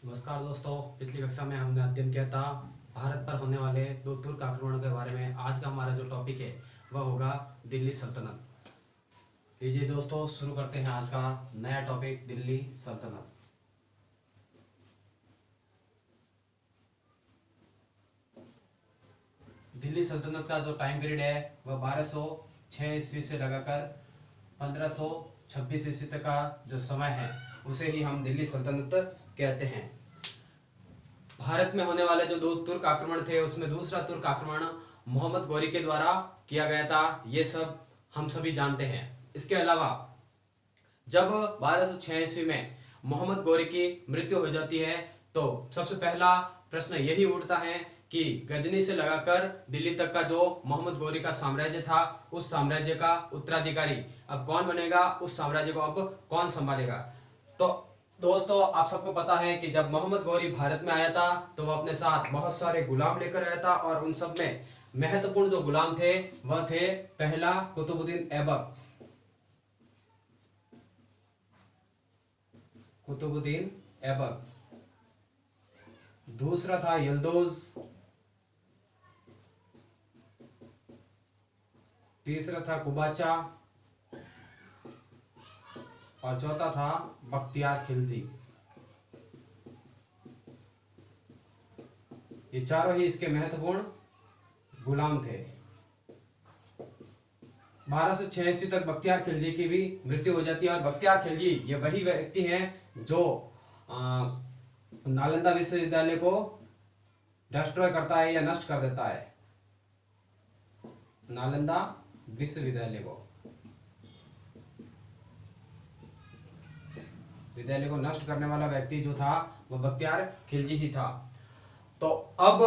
नमस्कार दोस्तों, पिछली कक्षा में हमने अध्ययन किया था भारत पर होने वाले दो तुर्क आक्रमणों के बारे में। आज का हमारा जो टॉपिक है वह होगा दिल्ली सल्तनत। लीजिए दोस्तों, शुरू करते हैं आज का नया टॉपिक, दिल्ली सल्तनत। दिल्ली सल्तनत का जो टाइम पीरियड है वह 1206 ईस्वी से लगाकर 1526 ईस्वी तक का जो समय है उसे ही हम दिल्ली सल्तनत कहते हैं। भारत में होने वाले जो दो तुर्क आक्रमण थे उसमें दूसरा तुर्क आक्रमण मोहम्मद गौरी के द्वारा किया गया था, ये सब हम सभी जानते हैं। इसके अलावा जब 1206 ईस्वी में मोहम्मद गौरी की मृत्यु हो जाती है तो सबसे पहला प्रश्न यही उठता है कि गजनी से लगाकर दिल्ली तक का जो मोहम्मद गौरी का साम्राज्य था उस साम्राज्य का उत्तराधिकारी अब कौन बनेगा, उस साम्राज्य को अब कौन संभालेगा। तो दोस्तों, आप सबको पता है कि जब मोहम्मद गौरी भारत में आया था तो वह अपने साथ बहुत सारे गुलाम लेकर आया था और उन सब में महत्वपूर्ण जो गुलाम थे वह थे पहला कुतुबुद्दीन ऐबक, दूसरा था यल्दोज, तीसरा था कुबाचा और चौथा था बख्तियार खिलजी। ये चारों ही इसके महत्वपूर्ण गुलाम थे। 1206 ईस्वी तक बख्तियार खिलजी की भी मृत्यु हो जाती है और बख्तियार खिलजी ये वही व्यक्ति हैं जो नालंदा विश्वविद्यालय को डिस्ट्रॉय करता है या नष्ट कर देता है। नालंदा विश्वविद्यालय को नष्ट करने वाला व्यक्ति जो था वह बख्तियार खिलजी ही था। तो अब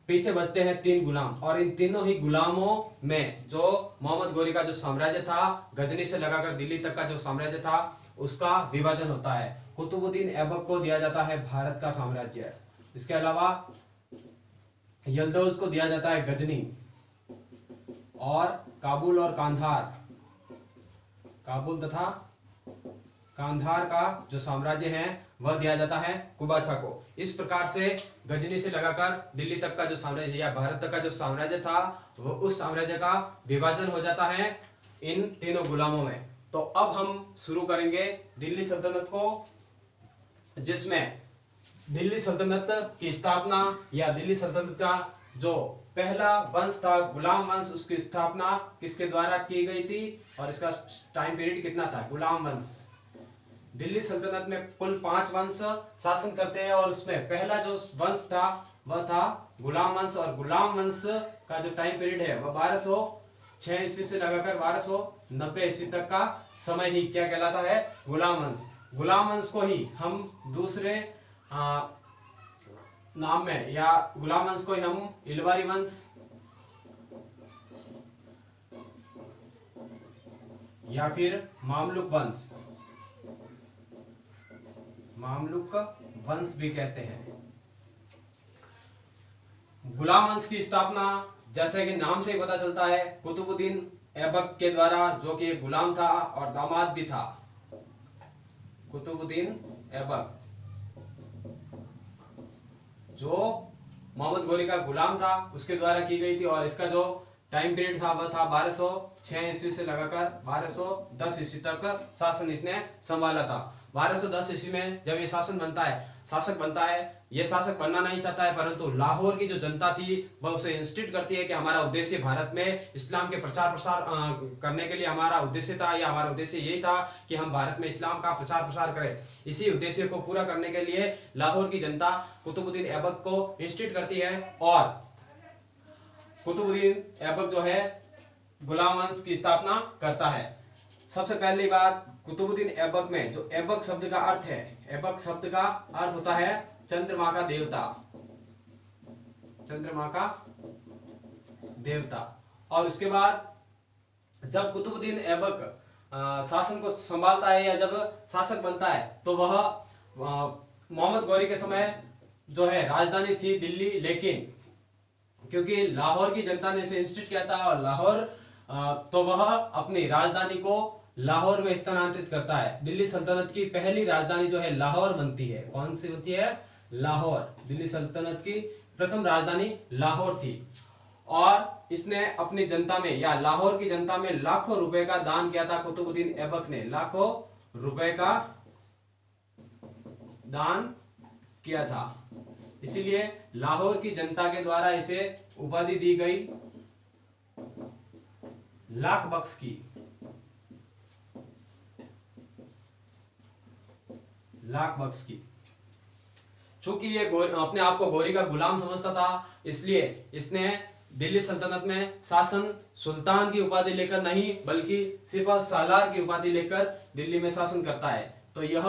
पीछे बचते हैं तीन गुलाम और इन तीनों ही गुलामों में जो मोहम्मद गौरी का जो साम्राज्य था, गजनी से लगाकर दिल्ली तक का जो साम्राज्य था, उसका विभाजन होता है। कुतुबुद्दीन ऐबक को दिया जाता है भारत का साम्राज्य। इसके अलावा यल्दौज को दिया जाता है गजनी और काबुल और काबुल तथा कांधार का जो साम्राज्य है वह दिया जाता है कुबाचा को। इस प्रकार से गजनी से लगाकर दिल्ली तक का जो साम्राज्य या भारत तक का जो साम्राज्य था वो उस साम्राज्य का विभाजन हो जाता है इन तीनों गुलामों में। तो अब हम शुरू करेंगे दिल्ली सल्तनत को, जिसमें दिल्ली सल्तनत की स्थापना या दिल्ली सल्तनत का जो पहला वंश था गुलाम वंश, उसकी स्थापना किसके द्वारा की गई थी और इसका टाइम पीरियड कितना था। गुलाम वंश, दिल्ली सल्तनत में कुल 5 वंश शासन करते हैं और उसमें पहला जो वंश था वह था गुलाम वंश और गुलाम वंश का जो टाइम पीरियड है वह 1206 ईस्वी से लगाकर 1290 ईस्वी तक का समय ही क्या कहलाता है, गुलाम वंश। गुलाम वंश को ही हम दूसरे नाम में या गुलाम वंश को ही हम इलवारी वंश या फिर मामलुक वंश भी कहते हैं। गुलाम वंश की स्थापना जैसे कि नाम से ही पता चलता है कुतुबुद्दीन ऐबक के द्वारा, जो कि एक गुलाम था और दामाद भी था। कुतुबुद्दीन ऐबक जो मोहम्मद गौरी का गुलाम था उसके द्वारा की गई थी और इसका जो टाइम पीरियड था वह था 1206 ईस्वी से लगाकर 1210 ईस्वी तक शासन इसने संभाला था। 1210 ईस्वी में जब ये शासक बनता है, ये शासक बनना नहीं चाहता है, परंतु लाहौर की जो जनता थी वह उसे इंस्टिट करती है कि हमारा उद्देश्य भारत में इस्लाम के प्रचार प्रसार करने के लिए हमारा उद्देश्य था, या हमारा उद्देश्य यही था कि हम भारत में इस्लाम का प्रचार प्रसार करें। इसी उद्देश्य को पूरा करने के लिए लाहौर की जनता कुतुबुद्दीन ऐबक को इंस्टिट करती है और कुतुबुद्दीन ऐबक जो है गुलाम वंश की स्थापना करता है। सबसे पहली बात, कुतुबुद्दीन ऐबक में जो ऐबक शब्द का अर्थ है, ऐबक शब्द का अर्थ होता है चंद्रमा का देवता। और उसके बाद जब कुतुबुद्दीन ऐबक शासन को संभालता है या जब शासक बनता है तो वह मोहम्मद गौरी के समय जो है राजधानी थी दिल्ली, लेकिन क्योंकि लाहौर की जनता ने इसे इंस्टिट किया था और लाहौर तो वह अपनी राजधानी को लाहौर में स्थानांतरित करता है। दिल्ली सल्तनत की पहली राजधानी जो है लाहौर बनती है। कौन सी होती है? लाहौर। दिल्ली सल्तनत की प्रथम राजधानी लाहौर थी। और इसने अपनी जनता में या लाहौर की जनता में लाखों रुपए का दान किया था। कुतुबुद्दीन ऐबक ने लाखों रुपए का दान किया था, इसीलिए लाहौर की जनता के द्वारा इसे उपाधि दी गई लाख बख्श की। लाख बख्श की। चूंकि ये अपने आप को गौरी का गुलाम समझता था, इसलिए इसने दिल्ली सल्तनत में शासन सुल्तान की उपाधि लेकर नहीं बल्कि सिपह सालार की उपाधि लेकर दिल्ली में शासन करता है। तो ये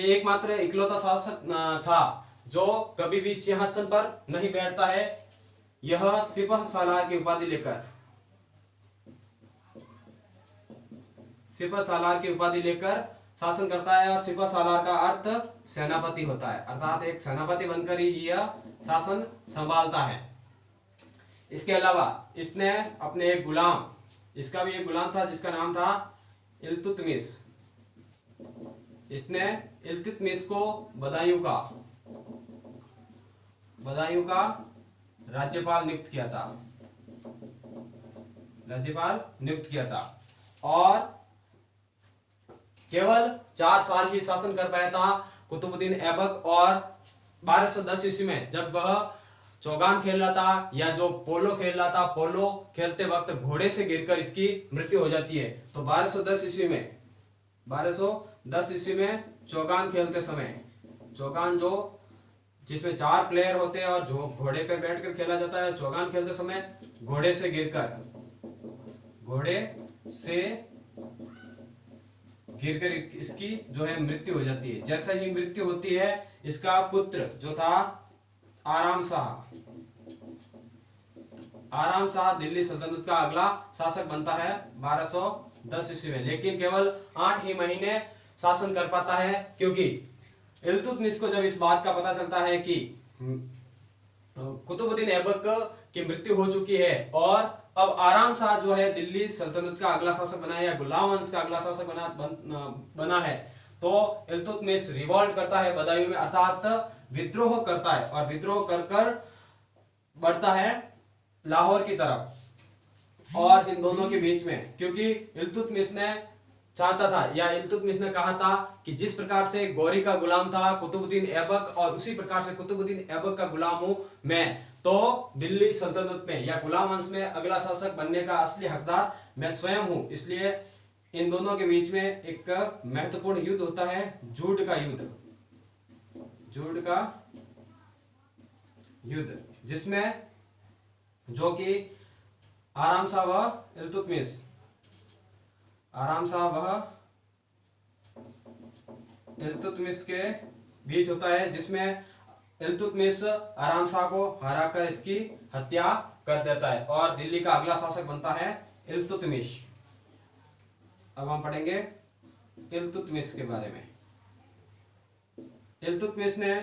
एकमात्र इकलौता शासक था जो कभी भी सिंहासन पर नहीं बैठता है, यह सिपह सालार की उपाधि लेकर शासन करता है। और सिपह सालार का अर्थ सेनापति होता है, अर्थात एक सेनापति बनकर ही यह शासन संभालता है। इसके अलावा इसने अपने एक गुलाम, इसका भी एक गुलाम था जिसका नाम था इल्तुतमिश। इसने इल्तुतमिश को बदायूं का राज्यपाल नियुक्त किया था। और केवल 4 साल ही शासन कर पाया था कुतुबुद्दीन ऐबक। और 1210 ईस्वी में जब वह चौगान खेल रहा था या जो पोलो खेल रहा था, पोलो खेलते वक्त घोड़े से गिरकर इसकी मृत्यु हो जाती है। तो 1210 ईस्वी में चौगान खेलते समय, चौगान जो जिसमें 4 प्लेयर होते हैं और जो घोड़े पर बैठकर खेला जाता है, चौगान खेलते समय घोड़े से गिरकर इसकी जो है मृत्यु हो जाती है। जैसे ही मृत्यु होती है, इसका पुत्र जो था आराम शाह दिल्ली सल्तनत का अगला शासक बनता है 1210 ईस्वी में। लेकिन केवल 8 ही महीने शासन कर पाता है, क्योंकि इल्तुतमिश को जब इस बात का पता चलता है कि कुतुबुद्दीन ऐबक की मृत्यु हो चुकी है और अब आराम शाह जो है दिल्ली सल्तनत का अगला शासक बना है या गुलाम वंश का अगला शासक बना है, तो इल्तुतमिश रिवॉल्ट करता है बदायूं में, अर्थात विद्रोह करता है। और विद्रोह कर बढ़ता है लाहौर की तरफ। और इन दोनों के बीच में, क्योंकि इल्तुतमिश ने चाहता था या इल्तुतमिश ने कहा था कि जिस प्रकार से गौरी का गुलाम था कुतुबुद्दीन ऐबक और उसी प्रकार से कुतुबुद्दीन ऐबक का गुलाम हूं मैं, तो दिल्ली सल्तनत में या गुलाम वंश में अगला शासक बनने का असली हकदार मैं स्वयं हूं। इसलिए इन दोनों के बीच में एक महत्वपूर्ण युद्ध होता है, झूठ का युद्ध, जिसमें जो कि आराम शाह व इल्तुतमिश के बीच होता है, जिसमें इल्तुतमिश आराम शाह को हराकर इसकी हत्या कर देता है और दिल्ली का अगला शासक बनता है इल्तुतमिश। अब हम पढ़ेंगे इल्तुतमिश के बारे में। इल्तुतमिश ने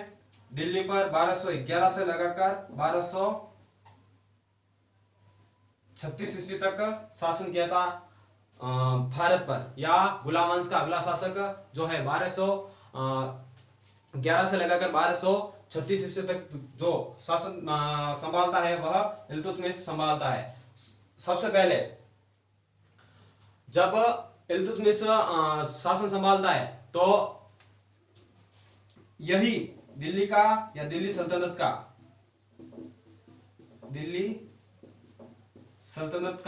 दिल्ली पर 1211 से लगाकर 1236 ईस्वी तक शासन किया था भारत पर, या गुलाम वंश का अगला शासक जो है 1211 से लगाकर 1236 ईस्वी तक जो शासन संभालता है वह इल्तुतमिश संभालता है। सबसे पहले जब इल्तुतमिश शासन संभालता है तो यही दिल्ली का या दिल्ली सल्तनत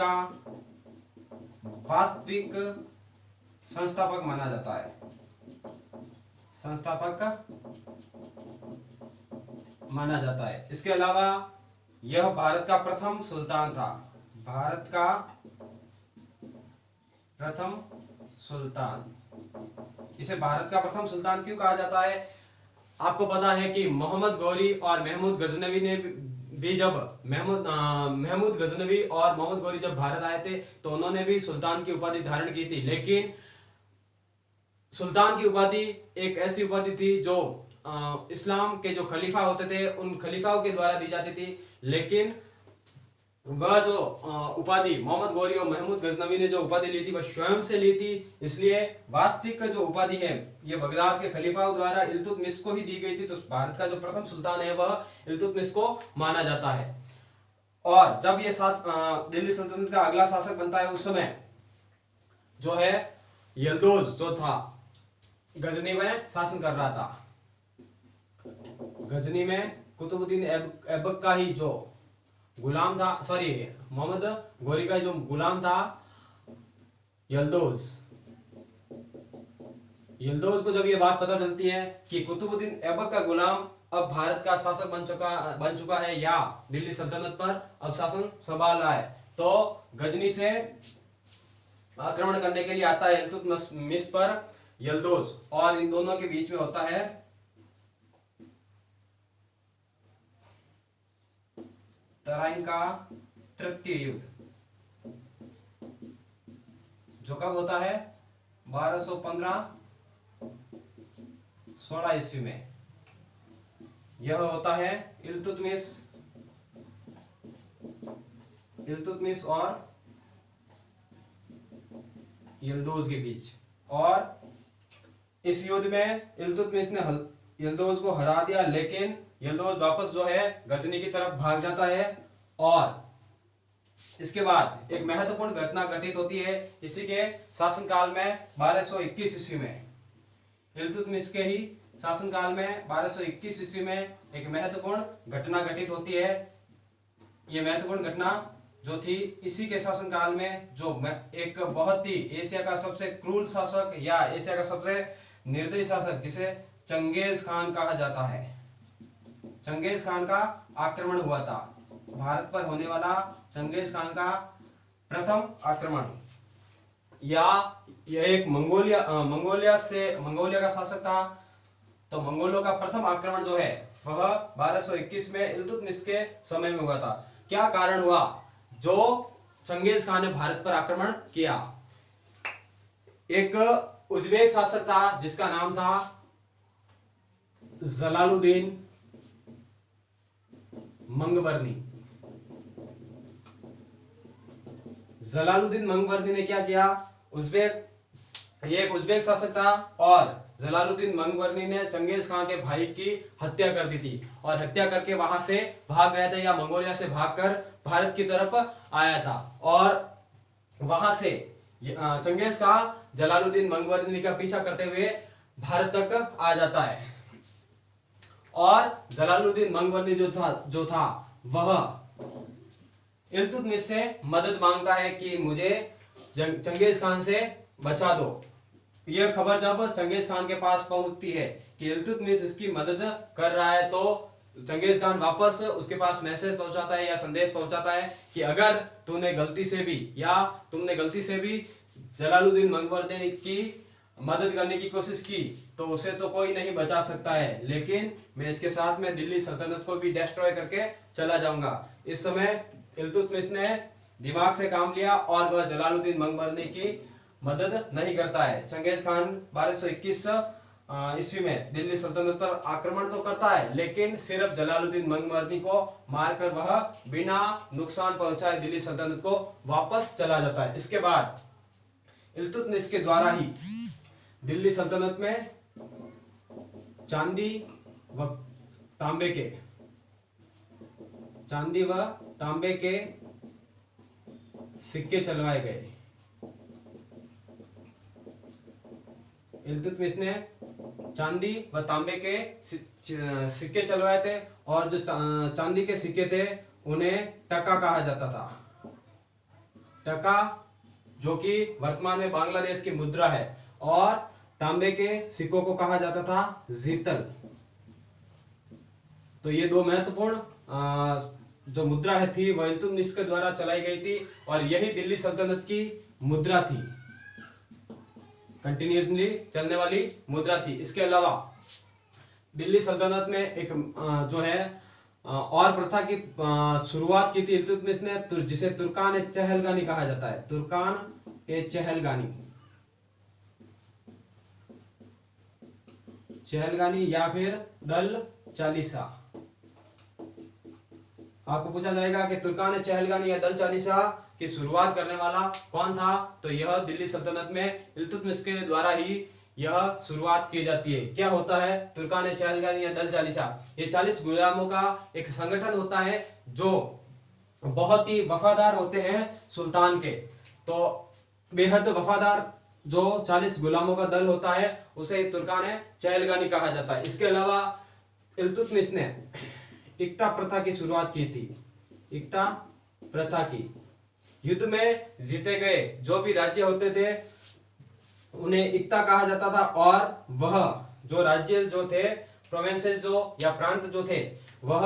का वास्तविक संस्थापक माना जाता है। इसके अलावा यह भारत का प्रथम सुल्तान था। इसे भारत का प्रथम सुल्तान क्यों कहा जाता है? आपको पता है कि मोहम्मद गौरी और महमूद गजनवी ने भी जब महमूद गजनवी और मोहम्मद गौरी जब भारत आए थे तो उन्होंने भी सुल्तान की उपाधि धारण की थी। लेकिन सुल्तान की उपाधि एक ऐसी उपाधि थी जो इस्लाम के जो खलीफा होते थे उन खलीफाओं के द्वारा दी जाती थी, लेकिन वह जो उपाधि मोहम्मद गौरी और महमूद गजनवी ने जो उपाधि ली थी वह स्वयं से ली थी, इसलिए वास्तविक जो उपाधि है ये बगदाद के खलीफाओं द्वारा इल्तुतमिश को ही दी गई थी। तो भारत का जो प्रथम सुल्तान है वह इल्तुतमिश को माना जाता है। और जब ये दिल्ली सल्तनत का अगला शासक बनता है उस समय जो है यल्दोज जो था गजनी में शासन कर रहा था। गजनी में कुतुबुद्दीन ऐबक का ही जो गुलाम था, सॉरी मोहम्मद गौरी का जो गुलाम था यल्दोज को जब ये बात पता चलती है कि कुतुबुद्दीन ऐबक का गुलाम अब भारत का शासक बन चुका है या दिल्ली सल्तनत पर अब शासन संभाल रहा है, तो गजनी से आक्रमण करने के लिए आता है इल्तुतमिश पर यल्दोज, और इन दोनों के बीच में होता है तराइन का तृतीय युद्ध, जो कब होता है 1215-16 ईस्वी में। यह होता है इल्तुतमिश और यल्दोज के बीच। और इस युद्ध में इल्तुतमिश ने यल्दोज को हरा दिया, लेकिन यल्दोज वापस जो है गजनी की तरफ भाग जाता है। और इसके बाद एक महत्वपूर्ण घटना घटित होती है इसी के शासनकाल में 1221 ईस्वी में। इल्तुतमिश के ही शासनकाल में 1221 ईस्वी में एक महत्वपूर्ण घटना घटित होती है। यह महत्वपूर्ण घटना जो थी इसी के शासनकाल में, जो एक बहुत ही एशिया का सबसे क्रूर शासक या एशिया का सबसे निर्दयी शासक जिसे चंगेज खान कहा जाता है, चंगेज खान का आक्रमण हुआ था। भारत पर होने वाला चंगेज खान का प्रथम आक्रमण, या यह एक मंगोलिया का शासक था। तो मंगोलों का प्रथम आक्रमण जो है वह 1221 में इल्तुतमिश के समय में हुआ था। क्या कारण हुआ जो चंगेज खान ने भारत पर आक्रमण किया? एक उज्बेक शासक था जिसका नाम था जलालुद्दीन मंगवर्नी। जलालुद्दीन मंगवर्नी ने क्या किया? ये एक उज्बेक शासक था और जलालुद्दीन मंगवर्नी ने चंगेज खान के भाई की हत्या कर दी थी, और हत्या करके वहां से भाग गया था या मंगोलिया से भागकर भारत की तरफ आया था। और वहां से चंगेज खान जलालुद्दीन मंगवर्नी का पीछा करते हुए भारत तक आ जाता है। और जलालुद्दीन मंगवर्नी जो था वह इल्तुतमिश से मदद मांगता है कि मुझे चंगेज खान से बचा दो। यह खबर जब चंगेज खान के पास पहुंचती है कि इल्तुतमिश इसकी मदद कर रहा है, तो चंगेज खान वापस उसके पास मैसेज पहुंचाता है या संदेश पहुंचाता है कि अगर तुमने गलती से भी जलालुद्दीन मंगवर्नी की मदद करने की कोशिश की तो उसे तो कोई नहीं बचा सकता है, लेकिन मैं इसके साथ में दिल्ली सल्तनत को भी डिस्ट्रॉय करके चला जाऊंगा। इस समय इल्तुतमिश ने दिमाग से काम लिया और वह जलालुद्दीन मंगवर्नी की मदद नहीं करता है। चंगेज खान 1221 ईस्वी में दिल्ली सल्तनत पर आक्रमण तो करता है, लेकिन सिर्फ जलालुद्दीन मंगवर्नी को मारकर वह बिना नुकसान पहुंचाए दिल्ली सल्तनत को वापस चला जाता है। इसके बाद इल्तुतमिश के द्वारा ही दिल्ली सल्तनत में चांदी व तांबे के सिक्के चलवाए गए। इल्तुतमिश ने चांदी व तांबे के सिक्के चलवाए थे, और जो चांदी के सिक्के थे उन्हें टका कहा जाता था। टका जो कि वर्तमान में बांग्लादेश की मुद्रा है, और तांबे के सिक्कों को कहा जाता था जीतल। तो ये दो महत्वपूर्ण जो मुद्रा थी वह इल्तुतमिश के द्वारा चलाई गई थी, और यही दिल्ली सल्तनत की मुद्रा थी, कंटिन्यूसली चलने वाली मुद्रा थी। इसके अलावा दिल्ली सल्तनत में एक जो है और प्रथा की शुरुआत की थी इल्तुतमिश ने, जिसे तुर्कान ए चहलगानी कहा जाता है। तुर्कान ए चहलगानी या फिर दल चालीसा। आपको पूछा जाएगा कि तुर्कान चहलगान या दल चालीसा की शुरुआत करने वाला कौन था, तो यह दिल्ली सल्तनत में इल्तुतमिश के द्वारा ही यह शुरुआत की जाती है। क्या होता है तुर्कान चहलगान या दल चालीसा? ये 40 गुलामों का एक संगठन होता है जो बहुत ही वफादार होते हैं सुल्तान के। तो बेहद वफादार जो 40 गुलामों का दल होता है उसे तुर्कान चहलगानी कहा जाता है। इसके अलावा इल्तुतमिश ने इक्ता प्रथा की शुरुआत की थी। इक्ता प्रथा की युद्ध में जीते गए जो भी राज्य होते थे उन्हें इक्ता कहा जाता था, और वह जो राज्य जो थे, प्रोविंसेस जो या प्रांत जो थे, वह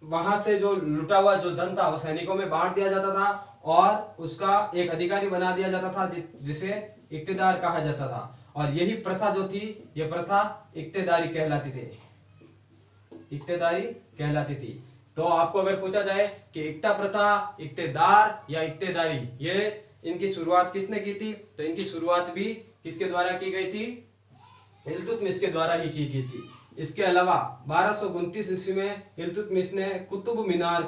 वहां से जो लुटा हुआ जो धन था वह सैनिकों में बांट दिया जाता था और उसका एक अधिकारी बना दिया जाता था जिसे इक्तेदार कहा जाता था। और यही प्रथा जो थी, यह प्रथा इक्तेदारी कहलाती थी। इक्तेदारी कहलाती थी। तो आपको अगर पूछा जाए कि इक्ता प्रथा, इक्तेदार या इक्तेदारी, ये इनकी शुरुआत किसने की थी, तो इनकी शुरुआत भी किसके द्वारा की गई थी? इल्तुतमिश के द्वारा ही की गई थी। इसके अलावा 1229 ईस्वी में इल्तुतमिश ने कुतुब मीनार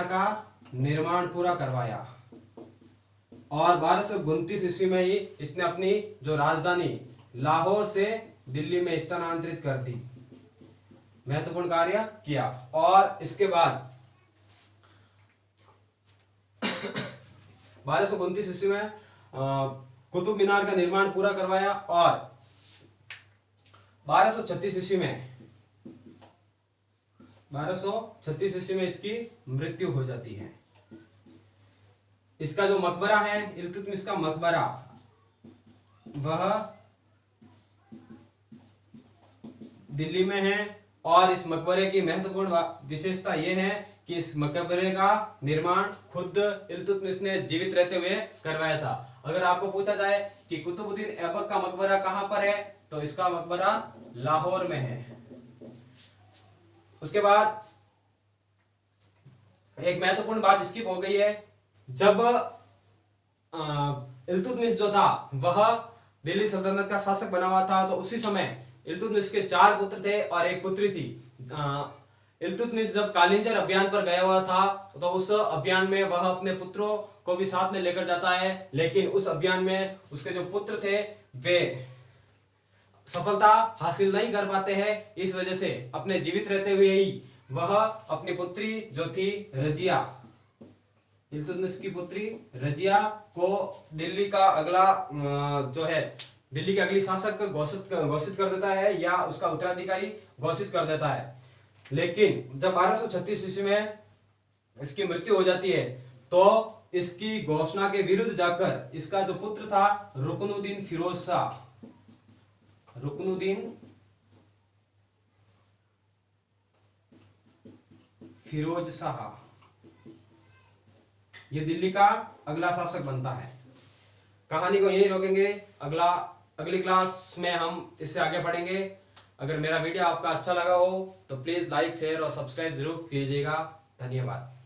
का निर्माण पूरा करवाया और 1229 ईस्वी में ही इसने अपनी जो राजधानी लाहौर से दिल्ली में स्थानांतरित कर दी, महत्वपूर्ण कार्य किया। और इसके बाद 1229 ईस्वी में कुतुब मीनार का निर्माण पूरा करवाया और 1236 ईस्वी में इसकी मृत्यु हो जाती है। इसका जो मकबरा है, इल्तुतमिश का मकबरा, वह दिल्ली में है और इस मकबरे की महत्वपूर्ण विशेषता यह है कि इस मकबरे का निर्माण खुद इल्तुतमिश ने जीवित रहते हुए करवाया था। अगर आपको पूछा जाए कि कुतुबुद्दीन ऐबक का मकबरा कहां पर है, तो इसका मकबरा लाहौर में है। उसके बाद एक महत्वपूर्ण बात स्किप हो गई है, जब इल्तुतमिश जो था वह दिल्ली सल्तनत का शासक बना हुआ था, तो उसी समय इल्तुतमिश के 4 पुत्र थे और एक पुत्री थी। इल्तुतमिश जब कालिंजर अभियान पर गया हुआ था तो उस अभियान में वह अपने पुत्रों को भी साथ में लेकर जाता है, लेकिन उस अभियान में उसके जो पुत्र थे वे सफलता हासिल नहीं कर पाते हैं। इस वजह से अपने जीवित रहते हुए ही वह अपनी पुत्री जो थी रजिया, इल्तुतमिश की पुत्री रजिया को दिल्ली का अगला जो है दिल्ली के अगली शासक घोषित कर देता है या उसका उत्तराधिकारी घोषित कर देता है। लेकिन जब 1236 ईस्वी में इसकी मृत्यु हो जाती है तो इसकी घोषणा के विरुद्ध जाकर इसका जो पुत्र था रुकनुद्दीन फिरोज शाह, ये दिल्ली का अगला शासक बनता है। कहानी को यहीं रोकेंगे, अगली क्लास में हम इससे आगे बढ़ेंगे। अगर मेरा वीडियो आपका अच्छा लगा हो तो प्लीज लाइक, शेयर और सब्सक्राइब जरूर कीजिएगा। धन्यवाद।